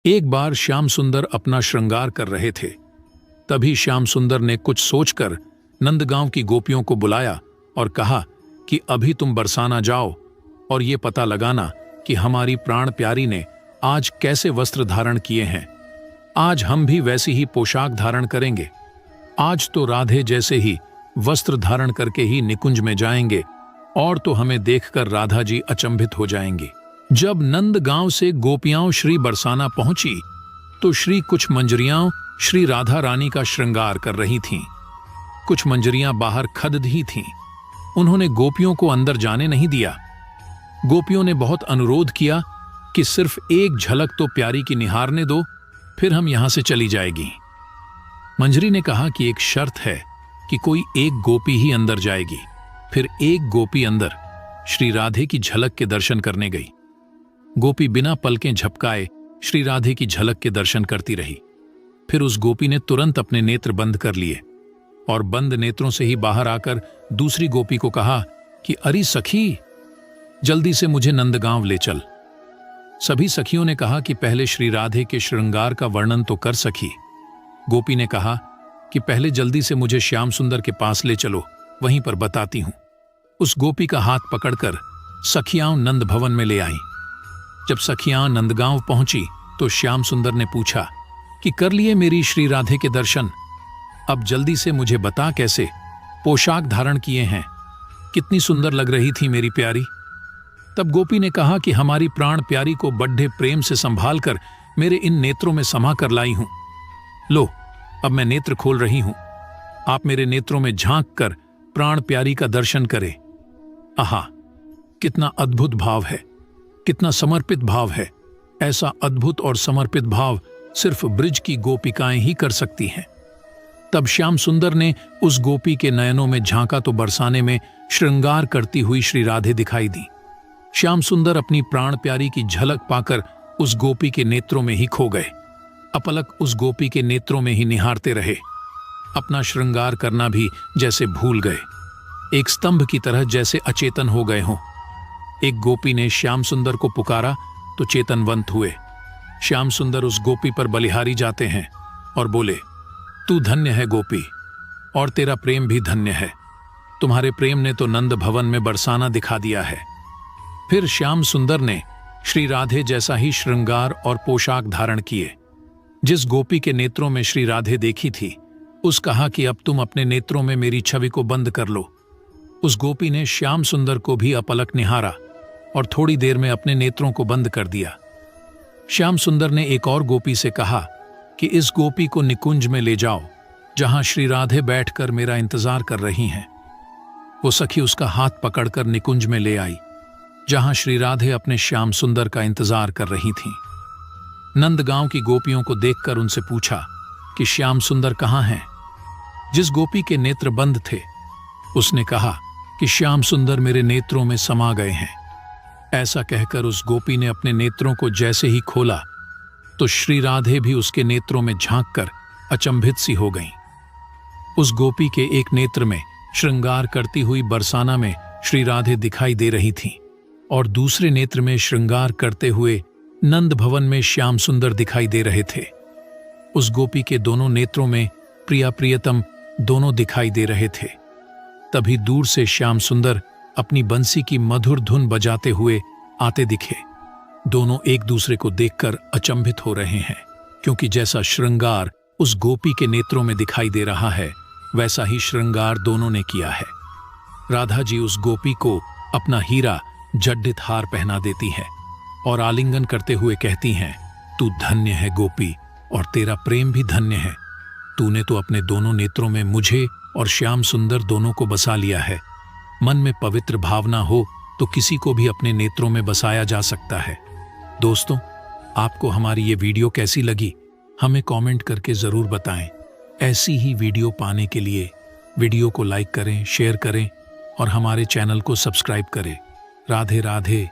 एक बार श्याम सुंदर अपना श्रृंगार कर रहे थे। तभी श्याम सुंदर ने कुछ सोचकर नंदगांव की गोपियों को बुलाया और कहा कि अभी तुम बरसाना जाओ और ये पता लगाना कि हमारी प्राण प्यारी ने आज कैसे वस्त्र धारण किए हैं। आज हम भी वैसी ही पोशाक धारण करेंगे। आज तो राधे जैसे ही वस्त्र धारण करके ही निकुंज में जाएंगे और तो हमें देखकर राधा जी अचंभित हो जाएंगी। जब नंदगांव से गोपियां श्री बरसाना पहुंची तो कुछ मंजरियां श्री राधा रानी का श्रृंगार कर रही थीं। कुछ मंजरियां बाहर खददी थीं। उन्होंने गोपियों को अंदर जाने नहीं दिया। गोपियों ने बहुत अनुरोध किया कि सिर्फ एक झलक तो प्यारी की निहारने दो, फिर हम यहां से चली जाएगी। मंजरी ने कहा कि एक शर्त है कि कोई एक गोपी ही अंदर जाएगी। फिर एक गोपी अंदर श्री राधे की झलक के दर्शन करने गई। गोपी बिना पलकें झपकाए श्री राधे की झलक के दर्शन करती रही। फिर उस गोपी ने तुरंत अपने नेत्र बंद कर लिए और बंद नेत्रों से ही बाहर आकर दूसरी गोपी को कहा कि अरे सखी, जल्दी से मुझे नंदगांव ले चल। सभी सखियों ने कहा कि पहले श्री राधे के श्रृंगार का वर्णन तो कर सखी। गोपी ने कहा कि पहले जल्दी से मुझे श्याम सुंदर के पास ले चलो, वहीं पर बताती हूं। उस गोपी का हाथ पकड़कर सखियां नंद भवन में ले आईं। जब सखियां नंदगांव पहुंची तो श्याम सुंदर ने पूछा कि कर लिए मेरी श्री राधे के दर्शन? अब जल्दी से मुझे बता कैसे पोशाक धारण किए हैं, कितनी सुंदर लग रही थी मेरी प्यारी। तब गोपी ने कहा कि हमारी प्राण प्यारी को बड्ढे प्रेम से संभाल कर मेरे इन नेत्रों में समा कर लाई हूं। लो, अब मैं नेत्र खोल रही हूं। आप मेरे नेत्रों में झांक कर प्राण प्यारी का दर्शन करें। आहा, कितना अद्भुत भाव है, कितना समर्पित भाव है। ऐसा अद्भुत और समर्पित भाव सिर्फ ब्रिज की गोपिकाएं ही कर सकती हैं। तब श्याम सुंदर ने उस गोपी के नयनों में झांका तो बरसाने में श्रृंगार करती हुई श्री राधे दिखाई दी। श्याम सुंदर अपनी प्राण प्यारी की झलक पाकर उस गोपी के नेत्रों में ही खो गए। अपलक उस गोपी के नेत्रों में ही निहारते रहे। अपना श्रृंगार करना भी जैसे भूल गए, एक स्तंभ की तरह जैसे अचेतन हो गए हों। एक गोपी ने श्याम सुंदर को पुकारा तो चेतनवंत हुए। श्याम सुंदर उस गोपी पर बलिहारी जाते हैं और बोले, तू धन्य है गोपी, और तेरा प्रेम भी धन्य है। तुम्हारे प्रेम ने तो नंद भवन में बरसाना दिखा दिया है। फिर श्याम सुंदर ने श्री राधे जैसा ही श्रृंगार और पोशाक धारण किए। जिस गोपी के नेत्रों में श्री राधे देखी थी, उस कहा कि अब तुम अपने नेत्रों में मेरी छवि को बंद कर लो। उस गोपी ने श्याम सुंदर को भी अपलक निहारा और थोड़ी देर में अपने नेत्रों को बंद कर दिया। श्याम सुंदर ने एक और गोपी से कहा कि इस गोपी को निकुंज में ले जाओ, जहां श्री राधे बैठकर मेरा इंतजार कर रही हैं। वो सखी उसका हाथ पकड़कर निकुंज में ले आई, जहां श्री राधे अपने श्याम सुंदर का इंतजार कर रही थीं। नंदगांव की गोपियों को देखकर उनसे पूछा कि श्याम सुंदर कहाँ हैं। जिस गोपी के नेत्र बंद थे, उसने कहा कि श्याम सुंदर मेरे नेत्रों में समा गए हैं। ऐसा कहकर उस गोपी ने अपने नेत्रों को जैसे ही खोला तो श्री राधे भी उसके नेत्रों में झांककर अचंभित सी हो गईं। उस गोपी के एक नेत्र में श्रृंगार करती हुई बरसाना में श्री राधे दिखाई दे रही थीं और दूसरे नेत्र में श्रृंगार करते हुए नंद भवन में श्याम सुंदर दिखाई दे रहे थे। उस गोपी के दोनों नेत्रों में प्रिया प्रियतम दोनों दिखाई दे रहे थे। तभी दूर से श्याम सुंदर अपनी बंसी की मधुर धुन बजाते हुए आते दिखे। दोनों एक दूसरे को देखकर अचंभित हो रहे हैं, क्योंकि जैसा श्रृंगार उस गोपी के नेत्रों में दिखाई दे रहा है, वैसा ही श्रृंगार दोनों ने किया है। राधा जी उस गोपी को अपना हीरा जड्डित हार पहना देती है और आलिंगन करते हुए कहती हैं, तू धन्य है गोपी, और तेरा प्रेम भी धन्य है। तूने तो अपने दोनों नेत्रों में मुझे और श्याम सुंदर दोनों को बसा लिया है। मन में पवित्र भावना हो तो किसी को भी अपने नेत्रों में बसाया जा सकता है। दोस्तों, आपको हमारी ये वीडियो कैसी लगी, हमें कमेंट करके जरूर बताएं। ऐसी ही वीडियो पाने के लिए वीडियो को लाइक करें, शेयर करें और हमारे चैनल को सब्सक्राइब करें। राधे राधे।